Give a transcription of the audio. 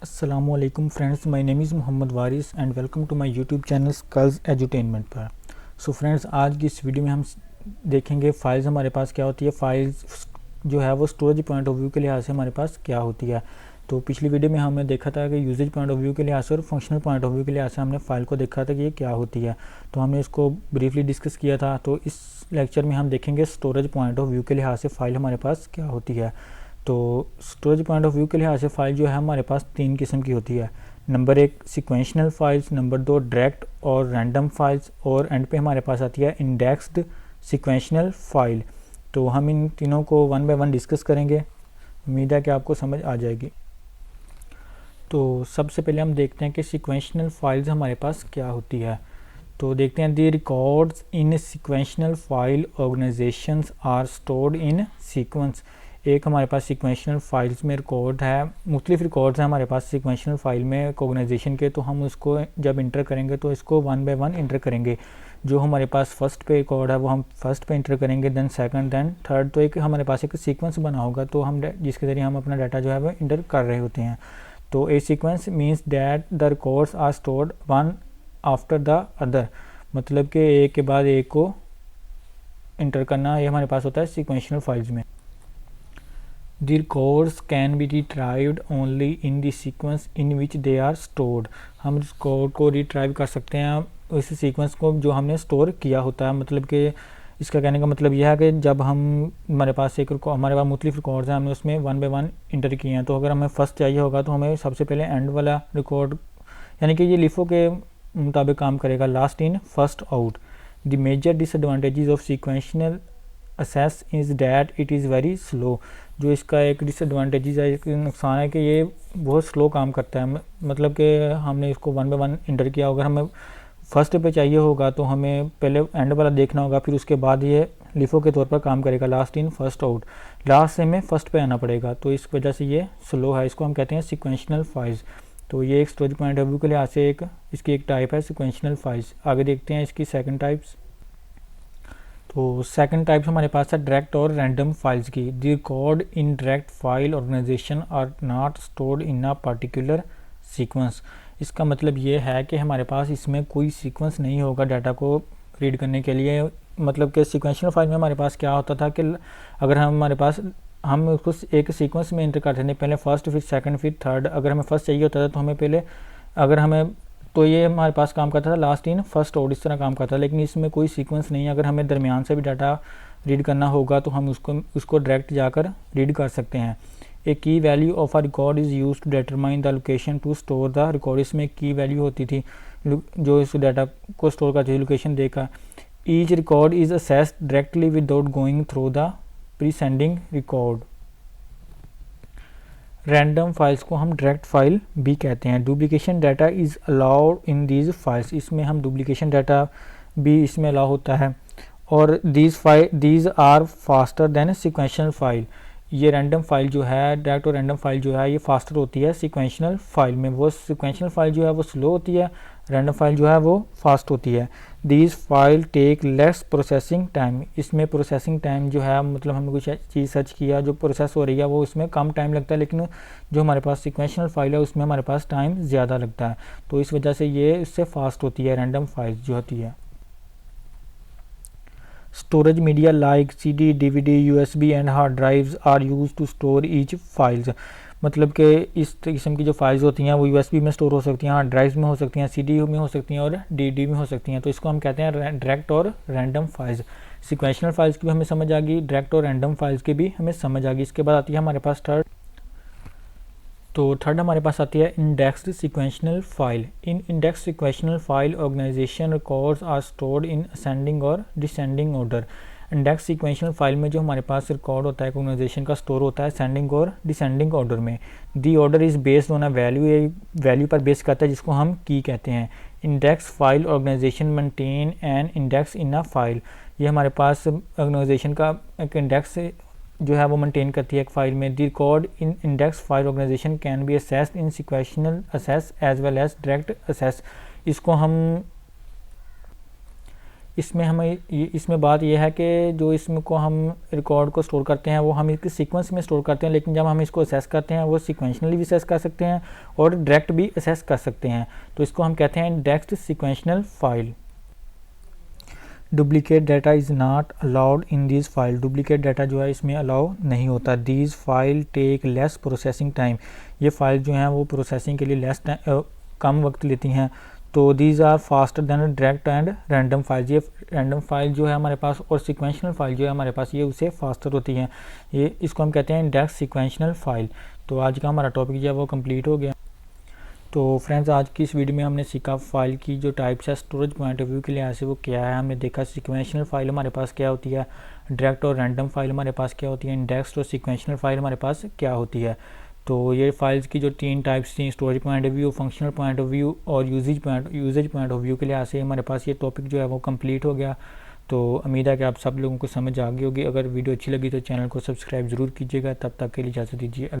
अस्सलामुअलैकुम friends, my name is Mohammad Waris and welcome to my YouTube channel skulls edutainment पर। So friends, आज की इस वीडियो में हम देखेंगे फाइल्स हमारे पास क्या होती है। फाइल्स जो है वो स्टोरेज पॉइंट ऑफ व्यू के लिहाज से हमारे पास क्या होती है। तो पिछली वीडियो में हमने देखा था कि यूजेज पॉइंट ऑफ व्यू के लिहाज से और फंक्शनल पॉइंट ऑफ व्यू के लिहाज से हमने फ़ाइल को देखा था कि ये क्या होती है। तो हमने इसको ब्रीफली डिस्कस किया था। तो इस लेक्चर में हम देखेंगे स्टोरेज पॉइंट ऑफ व्यू के लिहाज से फ़ाइल हमारे पास क्या होती है। तो स्टोरेज पॉइंट ऑफ व्यू के लिहाज से फ़ाइल जो है हमारे पास तीन किस्म की होती है। नंबर एक सिक्वेंशनल फाइल्स, नंबर दो डायरेक्ट और रैंडम फाइल्स, और एंड पे हमारे पास आती है इंडेक्स्ड सिक्वेंशनल फाइल। तो हम इन तीनों को वन बाय वन डिस्कस करेंगे। उम्मीद है कि आपको समझ आ जाएगी। तो सबसे पहले हम देखते हैं कि सिक्वेंशनल फाइल्स हमारे पास क्या होती है। तो देखते हैं the records in sequential file organisations are stored in sequence. एक हमारे पास सिक्वेंशनल फाइल्स में रिकॉर्ड है, मुख्तलिफ रिकॉर्ड्स हैं हमारे पास सिक्वेंशनल फाइल में ऑर्गेनाइजेशन के। तो हम उसको जब इंटर करेंगे तो इसको वन बाय वन इंटर करेंगे। जो हमारे पास फर्स्ट पे रिकॉर्ड है वो हम फर्स्ट पे इंटर करेंगे, देन सेकंड, देन थर्ड। तो एक हमारे पास एक सीक्वेंस बना होगा तो हम जिसके ज़रिए हम अपना डाटा जो है वो इंटर कर रहे होते हैं। तो a sequence means that the records are stored one after the other, मतलब कि एक के बाद एक को इंटर करना, ये हमारे पास होता है सिक्वेंशनल फाइल्स में। The records can be retrieved only in the sequence in which they are stored। हम इस कोड को रिट्राइव कर सकते हैं उस सीक्वेंस को जो हमने स्टोर किया होता है। मतलब कि इसका कहने का मतलब यह है कि जब हमारे पास मुख्तलिफ रिकॉर्ड्स हैं, हमने उसमें वन बाय वन इंटर किए हैं। तो अगर हमें फर्स्ट चाहिए होगा तो हमें सबसे पहले एंड वाला रिकॉर्ड, यानी कि ये लिफो के मुताबिक काम करेगा, last in first out. The major disadvantages of sequential access is that it is very slow. जो इसका एक डिसएडवांटेजेस है, एक नुकसान है कि ये बहुत स्लो काम करता है। मतलब कि हमने इसको वन बाय वन इंटर किया, अगर हमें फर्स्ट पे चाहिए होगा तो हमें पहले एंड वाला देखना होगा, फिर उसके बाद ये लिफो के तौर पर काम करेगा, last in first out. Last से हमें फर्स्ट पे आना पड़ेगा, तो इस वजह से ये स्लो है। इसको हम कहते हैं सिक्वेंशनल फाइल्स। तो ये एक स्टोरेज पॉइंट ऑफ व्यू के लिहाज से इसकी एक टाइप है सिक्वेंशनल फाइल्स। आगे देखते हैं इसकी सेकंड टाइप्स। तो सेकंड टाइप हमारे पास है डायरेक्ट और रैंडम फाइल्स की। The record in direct file organization are not stored in a particular sequence. इसका मतलब ये है कि हमारे पास इसमें कोई सीक्वेंस नहीं होगा डाटा को रीड करने के लिए। मतलब कि सिक्वेंशनल फाइल में हमारे पास क्या होता था कि अगर हम उसको एक सीक्वेंस में इंटर करते थे, पहले फर्स्ट फिर सेकंड फिर थर्ड। अगर हमें फर्स्ट चाहिए होता था तो हमें पहले तो ये हमारे पास काम करता था लास्ट इन फर्स्ट आउट, इस तरह काम करता था। लेकिन इसमें कोई सीक्वेंस नहीं है। अगर हमें दरमियान से भी डाटा रीड करना होगा तो हम उसको डायरेक्ट जाकर रीड कर सकते हैं। A key value of a record is use to determine the location to store the record. इसमें की वैल्यू होती थी जो इस डाटा को स्टोर करती थी लोकेशन देकर। Each record is accessed directly without going through the preceding record. Random files को हम डायरेक्ट फाइल भी कहते हैं। Duplication data is allowed in these files. इसमें हम डुप्लीकेशन डाटा भी इसमें अलाउ होता है। और these are faster than sequential file. ये रैंडम फाइल जो है, डायरेक्ट और रैंडम फाइल जो है, ये फास्टर होती है सिक्वेंशनल फाइल में। वो सिक्वेंशनल फाइल जो है वो स्लो होती है, रैंडम फाइल जो है वो फास्ट होती है। These file take less processing time. इसमें प्रोसेसिंग टाइम जो है, मतलब हमने कुछ चीज़ सर्च किया जो प्रोसेस हो रही है वो इसमें कम टाइम लगता है, लेकिन जो हमारे पास सिक्वेंशनल फाइल है उसमें हमारे पास टाइम ज़्यादा लगता है। तो इस वजह से ये इससे फास्ट होती है रैंडम फाइल जो होती है। Storage media like CD, DVD, USB and hard drives are use to store each files. मतलब कि इस किस्म की जो फाइल्स होती हैं वो USB में स्टोर हो सकती हैं, हार्ड ड्राइव्स में हो सकती हैं, CD में हो सकती हैं और DVD में हो सकती हैं। तो इसको हम कहते हैं डायरेक्ट और रैंडम फाइल्स। सिक्वेंशनल फाइल्स की भी हमें समझ आ गई, डायरेक्ट और रैंडम फाइल्स की भी हमें समझ आ गई। इसके बाद आती है हमारे पास थर्ड हमारे पास आती है indexed sequential file. In index sequential file organisation records are stored in ascending or descending order. Index sequential file में जो हमारे पास रिकॉर्ड होता है ऑर्गेनाइजेशन का स्टोर होता है असेंडिंग और डिसेंडिंग ऑर्डर में। The order is based on a value, ये वैल्यू पर बेस करता है जिसको हम की कहते हैं। Index file organization maintain an index in a file. ये हमारे पास ऑर्गेनाइजेशन का एक इंडेक्स जो है वो मेंटेन करती है एक फाइल में। The record in index file organisation can be accessed in sequential access as well as direct access. इसको हम इसमें हमें इसमें बात यह है कि जो इसमें को हम रिकॉर्ड को स्टोर करते हैं वो हम इसके सीक्वेंस में स्टोर करते हैं, लेकिन जब हम इसको असेस करते हैं वो सीक्वेंशनली भी असेस कर सकते हैं और डायरेक्ट भी असेस कर सकते हैं। तो इसको हम कहते हैं direct sequential file. Duplicate data is not allowed in this file. Duplicate data जो है इसमें अलाउ नहीं होता। These file take less processing time. ये फाइल जो हैं वो प्रोसेसिंग के लिए कम वक्त लेती हैं। तो these are faster than direct and random file. ये रैंडम फाइल जो है हमारे पास और सिक्वेंशनल फाइल जो है हमारे पास ये उससे फास्टर होती हैं। ये इसको हम कहते हैं डायरेक्ट सिक्वेंशनल फाइल। तो आज का हमारा टॉपिक जो है वो कंप्लीट हो गया। तो फ्रेंड्स आज की इस वीडियो में हमने सीखा फाइल की जो टाइप्स है स्टोरेज पॉइंट ऑफ व्यू के लिहाज से वो क्या है। हमने देखा सिक्वेंशनल फाइल हमारे पास क्या होती है, डायरेक्ट और रैंडम फाइल हमारे पास क्या होती है, इंडेक्स्ड और सिक्वेंशनल फाइल हमारे पास क्या होती है। तो ये फाइल्स की जो 3 टाइप्स थी, storage point of view, functional point of view और यूजेज पॉइंट ऑफ व्यू के लिहाज से हमारे पास ये टॉपिक जो है वो कंप्लीट हो गया। तो उम्मीद है कि आप सब लोगों को समझ आ गई होगी। अगर वीडियो अच्छी लगी तो चैनल को सब्सक्राइब ज़रूर कीजिएगा। तब तक के लिए इजाज़त दीजिए।